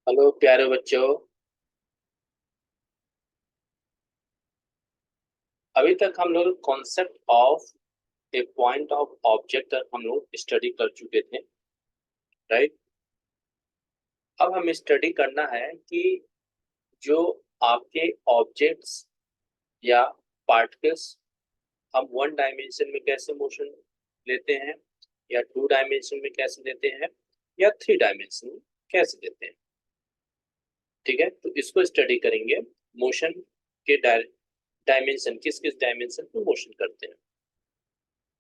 Hello प्यारे बच्चों। अभी तक हम लोग concept of A point of object हम लोग स्टडी कर चुके थे, राइट। अब हमें स्टडी करना है कि जो आपके ऑब्जेक्ट्स या पार्टिकल्स हम वन डायमेंशन में कैसे मोशन लेते हैं, या टू डायमेंशन में कैसे लेते हैं, या थ्री डायमेंशन में कैसे लेते हैं। ठीक है, तो इसको स्टडी करेंगे। मोशन के डायमेंशन किस किस डायमेंशन में मोशन करते हैं।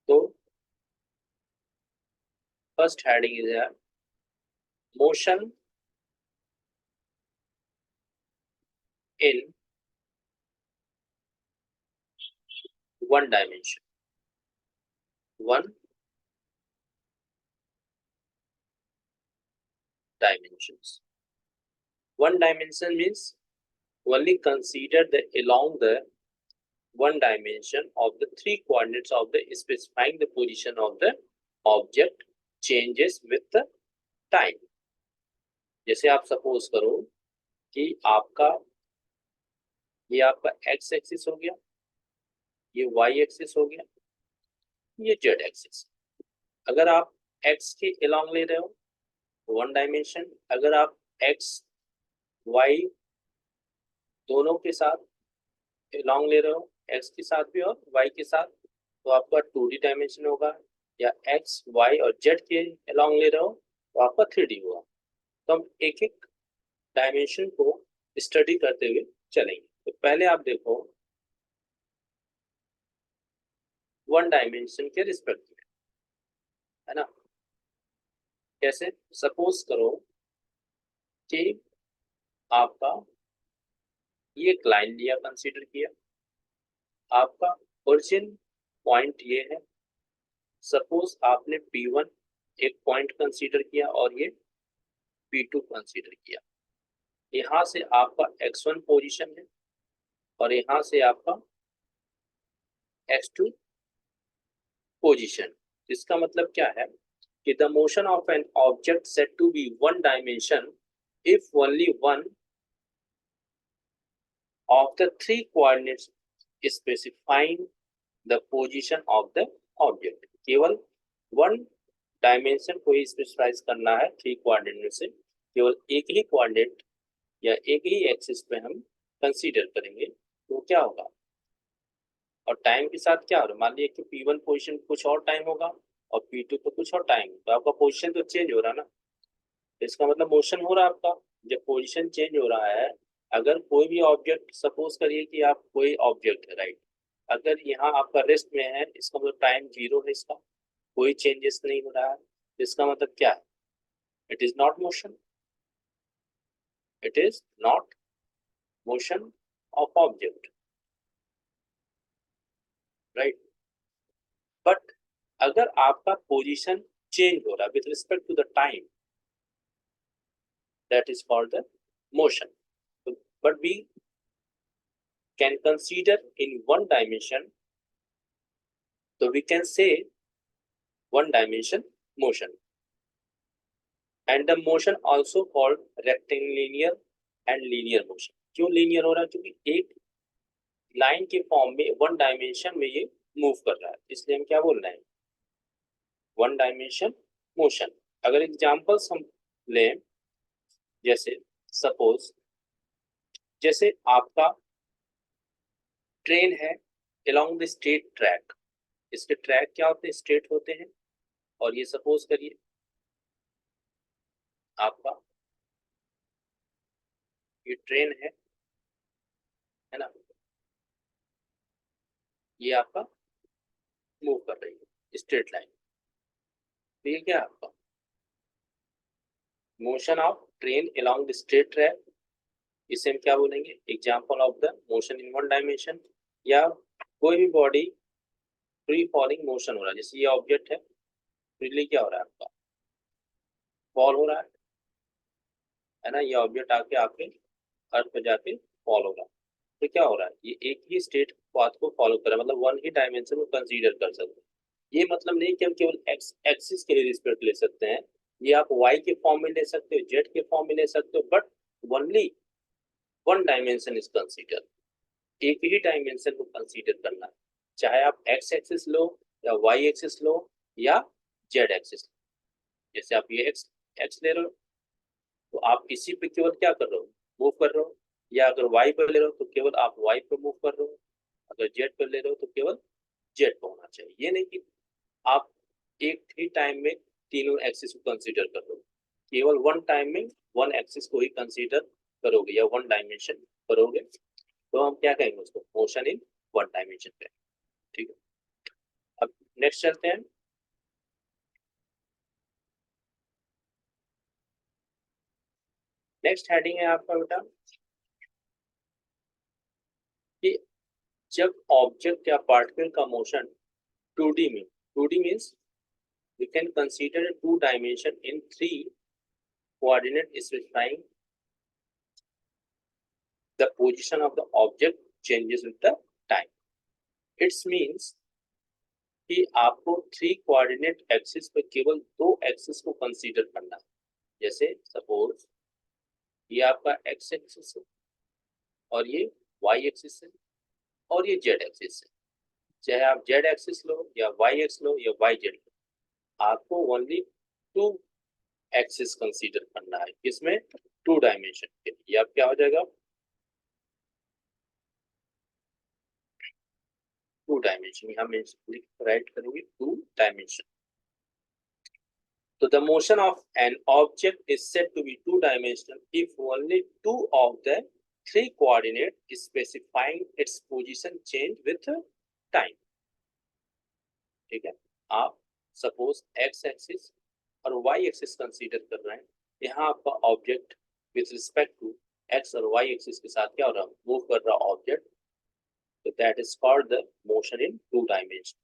तो first heading is motion in one dimension. One dimensions. One dimension means only consider the along the one dimension of the three coordinates of the specifying the position of the object changes with the time. जैसे आप suppose करो कि ये आपका x axis हो गया, ये y axis हो गया, ये z एक्सिस। अगर आप x के along ले रहे हो वन डायमेंशन, अगर आप x y दोनों के साथ लॉन्ग ले रहे हो, एक्स के साथ भी और वाई के साथ, तो आपका 2D डायमेंशन होगा। या एक्स वाई और जेड के लॉन्ग ले रहे हो तो आपका 3D होगा। तो हम एक एक डायमेंशन को स्टडी करते हुए चलेंगे। तो पहले आप देखो वन डायमेंशन के रिस्पेक्ट में, है ना। कैसे? सपोज करो कि आपका ये एक लाइन लिया, कंसीडर किया, आपका ओरिजिन पॉइंट ये है। सपोज आपने P1 एक पॉइंट कंसीडर किया और ये P2 कंसीडर किया। यहाँ से आपका x1 पोजीशन है और यहाँ से आपका x2 पोजीशन। इसका मतलब क्या है कि the motion of an object set to be one dimension if only one of the three coordinates specifying the position of the object. केवल वन डायमेंशन को ही स्पेसिफाइज करना है थ्री कोऑर्डिनेट में से, केवल एक ही कोऑर्डिनेट या एक ही एक्सिस पे हम कंसीडर करेंगे। तो क्या होगा, और टाइम के साथ क्या हो रहा है, मान लीजिए कि P1 पोजीशन कुछ और टाइम होगा और P2 तो कुछ और टाइम, तो आपका पोजीशन तो चेंज हो रहा है ना। तो इसका मतलब मोशन हो रहा है आपका। जब पोजीशन चेंज हो रहा है, अगर कोई भी ऑब्जेक्ट, सपोज करिए कि आप कोई ऑब्जेक्ट है, राइट, अगर यहाँ आपका रेस्ट में है, इसका मतलब टाइम जीरो है, इसका कोई चेंजेस नहीं हो रहा है। इसका मतलब क्या है, it is not motion, it is not motion of object, right. But अगर आपका पोजीशन चेंज हो रहा है with respect to the time, that is called the motion. But we can consider in one dimension, so we can say one dimension motion. And the motion also called rectilinear and linear motion. क्यों linear हो रहा है? क्योंकि एक line के form में one dimension में ये मूव कर रहा है, इसलिए हम क्या बोल रहे हैं, वन डायमेंशन मोशन। अगर एग्जांपल्स हम लें, जैसे सपोज जैसे आपका ट्रेन है along द स्ट्रेट ट्रैक। इसके ट्रैक क्या होते हैं, स्ट्रेट होते हैं। और ये सपोज करिए आपका ये ट्रेन है ना, ये आपका मूव कर रही है स्ट्रेट लाइन। तो ये क्या है आपका motion of train along the straight track. इसे हम क्या बोलेंगे, example of the motion in one dimension. या कोई भी बॉडी फ्री फॉलिंग मोशन हो रहा है, जैसे ये ऑब्जेक्ट है, फ्रीली क्या हो रहा है आपका फॉल हो रहा है ना। ये ऑब्जेक्ट आके आपके अर्थ पे जाके फॉल हो रहा है। तो क्या हो रहा है, ये एक ही स्टेट पाथ को फॉलो कर रहा है, मतलब वन ही डायमेंशन को कंसीडर कर सकते हैं। ये मतलब नहीं कि हम केवल एक्स एक्सिस के लिए रिस्पेक्ट ले सकते हैं, ये आप y के फॉर्म में ले सकते हो, z के फॉर्म में ले सकते हो, but only one dimension is consider, एक ही डायमेंशन को कंसीडर करना है, चाहे आप x एक्सिस लो या y एक्सिस लो या z एक्सिस। जैसे आप ये x ले रहे हो तो आप इसी पे केवल क्या कर रहे हो, मूव कर रहे हो, या अगर y पर ले रहे हो तो केवल आप y पे मूव कर रहे हो, अगर z पर ले रहे हो तो केवल z पे होना चाहिए। ये नहीं कि आप एक ही टाइम में तीनों एक्सिस को कंसीडर कर रहे हो, केवल वन टाइम में वन एक्सिस को ही कंसीडर करोगे या वन डायमेंशन करोगे, तो हम क्या कहेंगे उसको, मोशन इन वन डायमेंशन पे। ठीक है, अब नेक्स्ट चलते हैं। नेक्स्ट हेडिंग है आपका बेटा कि जब ऑब्जेक्ट या पार्टिकल का मोशन 2D में, 2D means we can consider a two dimension in three coordinate specifying the position of the object changes with the time. It means कि आपको थ्री कोऑर्डिनेट एक्सिस पे केवल दो एक्सिस को consider करना है। जैसे सपोज ये आपका एक्स एक्सिस है और ये वाई एक्सिस है और ये जेड एक्सिस है, चाहे आप जेड एक्सिस लो या वाई एक्स लो या वाई जेड लो, आपको ओनली टू एक्सिस कंसीडर करना है, इसमें टू डायमेंशन के लिए। अब क्या हो जाएगा, टू डायमेंशन, यहाँ में राइट करेंगे two dimension. So the motion of an object is said to be two-dimensional if only two of the three coordinates specifying its position change with time. ठीक है, आप सपोज x एक्सिस और y axis consider कर रहे हैं, यहाँ आपका object with respect to x और y एक्सिस के साथ क्या हो रहा है, मूव कर रहा ऑब्जेक्ट, तो that is called the motion in two dimension.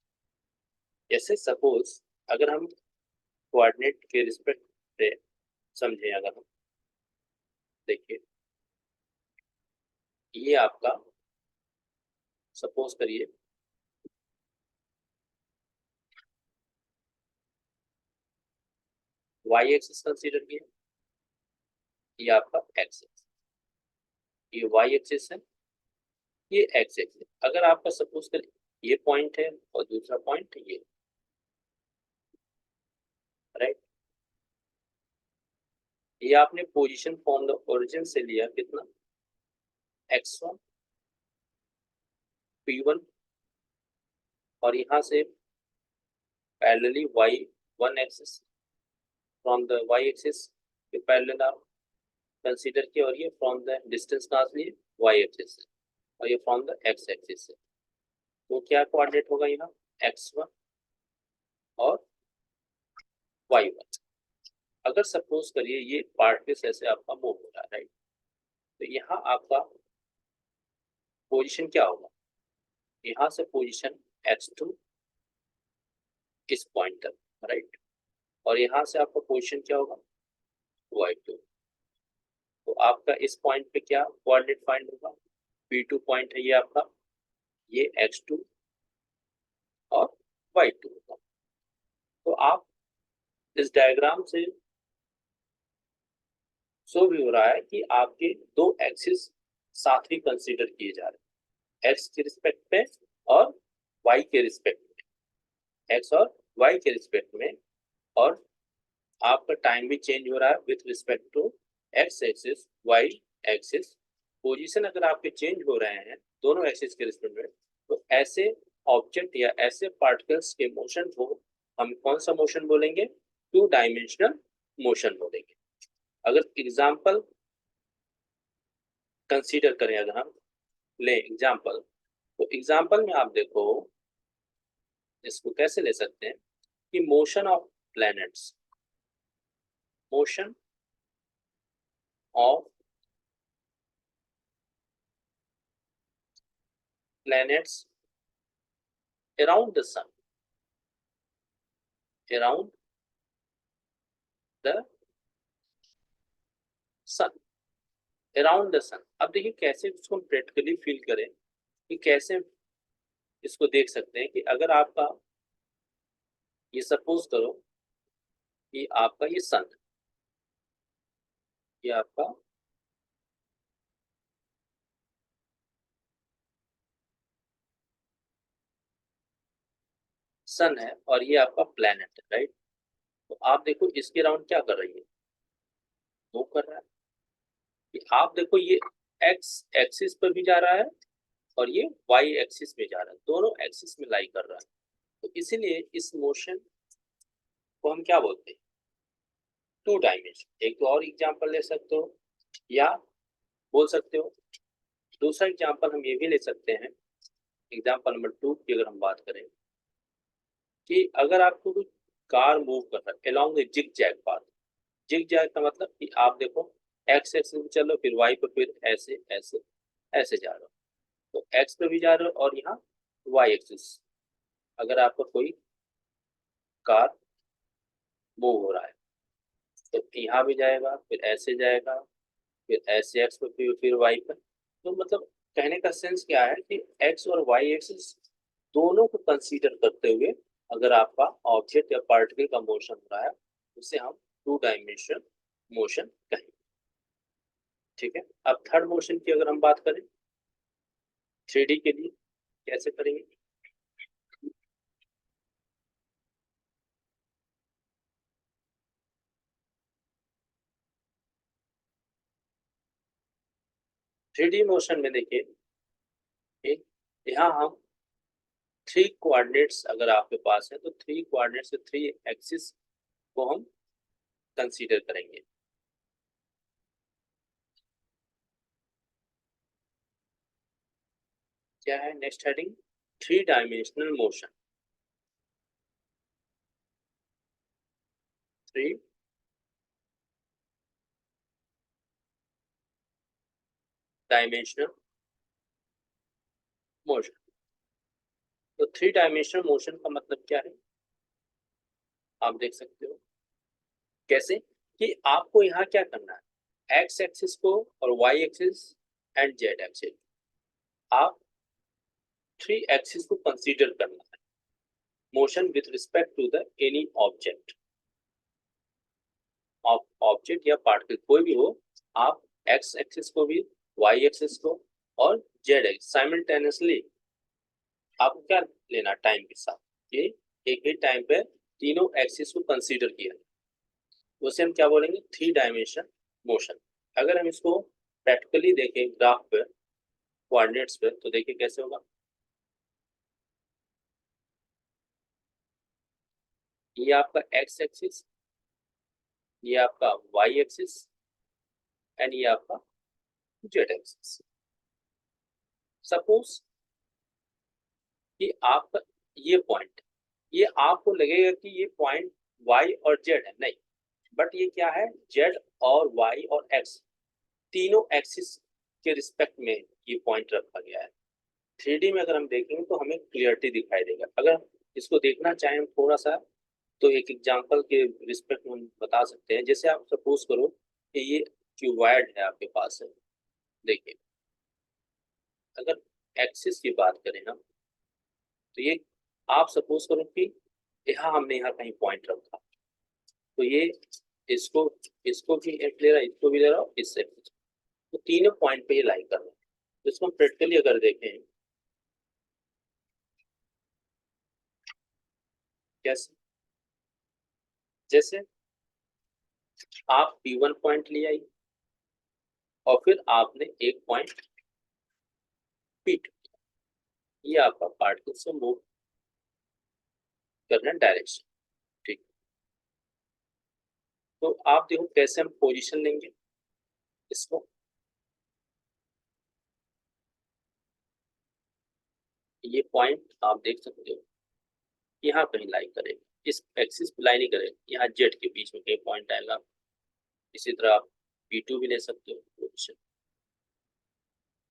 जैसे सपोज अगर हम कोऑर्डिनेट के रिस्पेक्ट से समझें, अगर हम देखिए ये आपका सपोज करिए y एक्सिस कंसीडर किया, ये आपका x एक्सिस, ये y एक्सिस है, ये x एक्सिस। अगर आपका सपोज करिए ये पॉइंट है और दूसरा पॉइंट ये, राइट, ये आपने पोजीशन फ्रॉम द ओरिजिन से लिया कितना, x1 p1, और यहाँ से parallelly y1 axis from the y axis के पैरेलल आप कंसीडर किया, और ये फ्रॉम द डिस्टेंस कहाँ से लिए, y एक्सिस से, और ये फ्रॉम द x एक्सिस से, तो क्या कोऑर्डिनेट होगा यहाँ, x1 और y1। अगर सपोज करिए ये पार्टिकल ऐसे आपका मूव हो रहा है, राइट, तो यहाँ आपका पोजीशन क्या होगा, यहाँ से पोजीशन x2 इस पॉइंट तक, राइट, और यहाँ से आपका पोजीशन क्या होगा, y2। तो आपका इस पॉइंट पे क्या कोऑर्डिनेट फाइंड होगा, p2 पॉइंट है ये आपका, ये x2 और y2 होगा। तो आप इस डायग्राम से शो भी हो रहा है कि आपके दो एक्सिस साथ ही कंसीडर किए जा रहे हैं, x के रिस्पेक्ट में और y के रिस्पेक्ट में, x और y के रिस्पेक्ट में, और आपका टाइम भी चेंज हो रहा है with respect to x axis y axis. Position अगर आपके चेंज हो रहे हैं दोनों एक्सिस के रिस्पेक्ट में, तो ऐसे ऑब्जेक्ट या ऐसे पार्टिकल्स के मोशन को हम कौन सा मोशन बोलेंगे, टू डायमेंशनल मोशन बोलेंगे। अगर एग्जाम्पल कंसीडर करें, अगर हम ले एग्जाम्पल, तो एग्जाम्पल में आप देखो इसको कैसे ले सकते हैं कि motion of planets, motion of planets around the sun, around the sun, around the sun। अब देखिए कैसे इसको हम प्रैक्टिकली फील करें कि कैसे इसको देख सकते हैं कि अगर आपका ये सपोज करो ये आपका ये सन है, ये आपका सन है और ये आपका प्लैनेट है, राइट। तो आप देखो इसके राउंड क्या कर रही है, मूव कर रहा है। कि आप देखो ये एक्स एक्सिस पर भी जा रहा है और ये वाई एक्सिस में जा रहा है, दोनों एक्सिस में लाई कर रहा है। तो इसीलिए इस मोशन को हम क्या बोलते हैं, टू डायमेंशन। एक तो और एग्जांपल ले सकते हो या बोल सकते हो, दूसरा एग्जांपल हम ये भी ले सकते हैं, एग्जांपल नंबर 2 की अगर हम बात करें कि अगर आपको कोई कार मूव कर रहा है along a zig zag path. Zig zag का मतलब कि आप देखो एक्स एक्सिस पे चलो, फिर वाई पे, फिर ऐसे ऐसे ऐसे जा रहे हो। तो एक्स पे भी जा रहे हो और यहाँ वाई एक्सिस, अगर आपका कोई कार मूव हो रहा है तो यहाँ भी जाएगा, फिर ऐसे जाएगा, फिर ऐसे एक्स पे, फिर वाई पे। तो मतलब कहने का सेंस क्या है कि एक्स और वाई एक्सिस दोनों को कंसीडर करते हुए अगर आपका ऑब्जेक्ट या पार्टिकल का मोशन हो रहा है, उसे हम टू डायमेंशन मोशन कहेंगे। ठीक है, अब थर्ड मोशन की अगर हम बात करें, थ्री डी के लिए कैसे करेंगे। थ्री डी मोशन में देखिए, एक यहाँ हम थ्री कोऑर्डिनेट्स अगर आपके पास है तो थ्री कोऑर्डिनेट्स से थ्री एक्सिस को हम कंसीडर करेंगे। क्या है next heading, three dimensional motion. Three dimensional motion. तो थ्री डायमेंशनल मोशन का मतलब क्या है, आप देख सकते हो कैसे कि आपको यहाँ क्या करना है, एक्स एक्सिस को और y axis and z axis, आप थ्री एक्सिस को कंसीडर करना है motion with respect to the any object. Object या पार्टिकल कोई भी हो, आप एक्स एक्सिस को भी, वाई एक्सिस को और जेड एक्सिस साइमल्टेनियसली आपको क्या लेना टाइम के साथ, ये एक ही टाइम पे तीनों एक्सिस को कंसीडर किया, उसे हम क्या बोलेंगे, थ्री डायमेंशन मोशन। अगर हम इसको प्रैक्टिकली देखें ग्राफ पे, कोऑर्डिनेट्स पे, तो देखिए कैसे होगा। ये आपका एक्स एक्सिस, ये आपका वाई एक्सिस एंड ये आपका जेड एक्सिस। सपोज कि आपका ये पॉइंट, ये आपको लगेगा कि ये पॉइंट वाई और जेड है, नहीं, बट ये क्या है, जेड और वाई और एक्स तीनों एक्सिस के रिस्पेक्ट में ये पॉइंट रखा गया है। थ्री डी में अगर हम देखेंगे तो हमें क्लियरिटी दिखाई देगा। अगर इसको देखना चाहें हम थोड़ा सा, तो एक एग्जांपल के रिस्पेक्ट में हम बता सकते हैं। जैसे आप सपोज करो कि ये क्यूबॉइड है आपके पास है, देखिए अगर एक्सिस की बात करें हम, तो ये आप सपोज करो कि यहाँ हमने यहाँ कहीं पॉइंट रखा, तो ये इसको इसको भी एक ले रहा है, इसको भी ले रहा हूँ, इससे भी। तो तीनों पॉइंट पे ये लाई कर रहा है। तो इसको हम प्रैक्टिकली अगर देखें कैसे, जैसे आप P1 पॉइंट ले आई और फिर आपने एक पॉइंट P2, ये आपका पार्टिकल से मूव करना डायरेक्शन। ठीक, तो आप देखो कैसे हम पोजीशन लेंगे इसको। ये पॉइंट आप देख सकते हो यहाँ कहीं लाई करेगा, इस एक्सिस पे लाई नहीं करेगा, यहाँ जेड के बीच में कहीं पॉइंट आएगा। इसी तरह आप P2 भी ले सकते हो पोजीशन,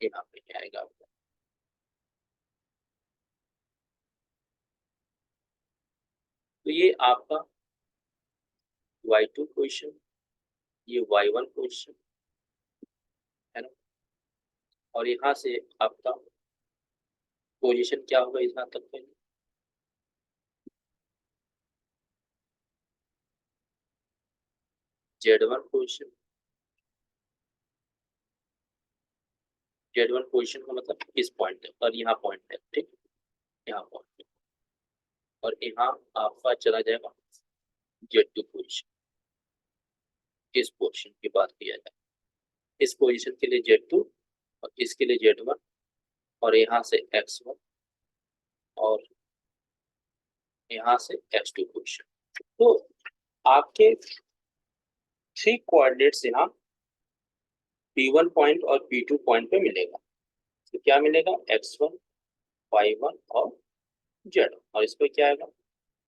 यहाँ पे आएगा आपका। तो ये आपका Y2 पोजीशन, ये Y1 पोजीशन है ना, और यहाँ से आपका पोजीशन क्या होगा यहाँ तक के लिए? Z1 पोजीशन, Z1 पोजीशन का मतलब इस पॉइंट है और यहाँ पॉइंट है, ठीक, यहाँ पॉइंट है, और यहाँ आपका चला जाएगा Z2 पोजीशन। इस पोजीशन की बात किया जाए, इस पोजीशन के लिए Z2 और इसके लिए Z1, और यहाँ से X1 और यहाँ से X2 पोजीशन। तो आपके 3 कोऑर्डिनेट्स यहाँ P1 पॉइंट और P2 पॉइंट पे मिलेगा। तो क्या मिलेगा, X1, Y1 और Z1, और इस पे क्या आएगा,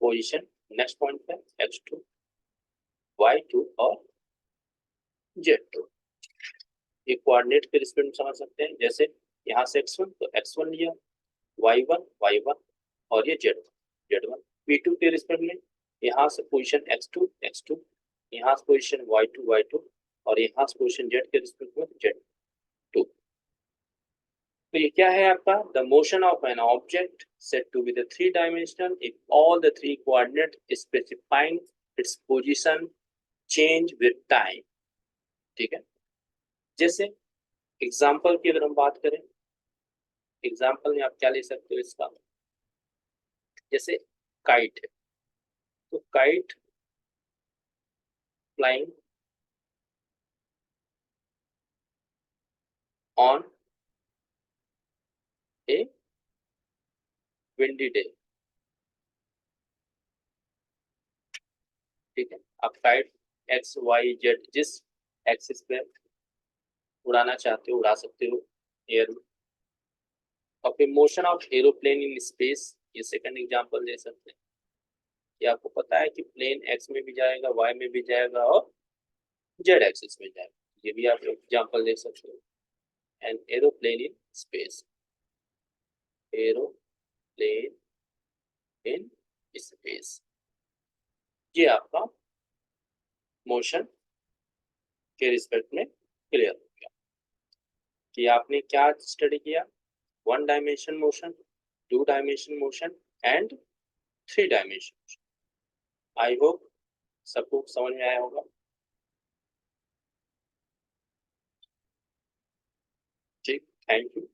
पोजीशन नेक्स्ट पॉइंट पे X2, Y2 और Z2। ये कोऑर्डिनेट के रिस्पेक्ट में समझ सकते हैं, जैसे यहाँ से X1 तो X1 लिया, Y1 Y1 और ये Z1, P2 के रिस्पेक्ट में यहाँ से पोजीशन X2, यहाँ से पोजीशन Y2 और यहाँ से पोजीशन Z के रिस्पेक्ट में Z2। तो ये क्या है आपका, the motion of an object set to be the 3 dimensional if all the 3 coordinate specifying its position change with time. ठीक है, जैसे एग्जांपल की अगर हम बात करें, एग्जांपल में आप क्या ले सकते हो इसका, जैसे काइट है, तो kite flying on A windy day. ठीक है, आप काइट एक्स वाई जेड जिस एक्सिस पे उड़ाना चाहते हो उड़ा सकते हो एयर में। और फिर motion of aeroplane in space, ये सेकंड एग्जांपल ले सकते हैं, कि आपको पता है कि प्लेन एक्स में भी जाएगा, वाई में भी जाएगा और जेड एक्सिस में जाएगा, ये भी आप एग्जांपल ले सकते हो। An aeroplane in space, aeroplane in space, ये आपका मोशन के रिस्पेक्ट में क्लियर हो गया कि आपने क्या स्टडी किया, 1 dimension motion, 2 dimension motion and 3 dimension motion. I hope सबको समझ में आया होगा। ठीक, थैंक यू।